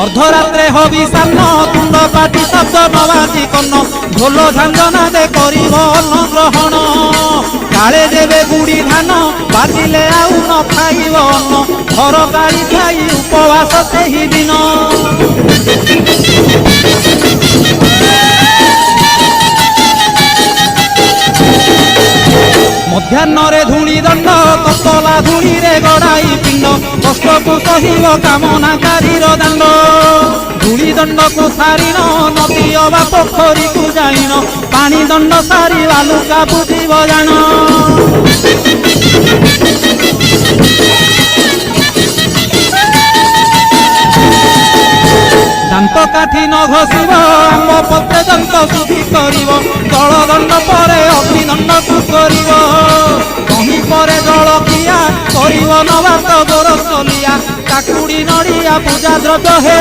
अर्धरात्रे hobby सान्न तुंड पाटी शब्द नबाजी कन्न ढोल झांझना दे करिब अन्न ग्रहण काले देवे गुड़ी धान बाजिले आउ न खाइब अन्न घर गाड़ी खाई उपवास सेही दिन मध्याह्न धूली दंड ततला धूली रे गड़ाई पिंड कष्ट को सहिब कामनाकारी दांड धूली दंड को सारिन नदी अबा पोखरी को जाइन पानी दंड सारी बालुका बुझिब जान दांत काठी न घोषिब आंब पत्रे दंत शुद्धि करिब जल दंड पर अग्निदंड को करिब कहीं पर जल किया करिब नबात गोरसलिया काकुड़ी नड़िया पूजा द्रव्य हे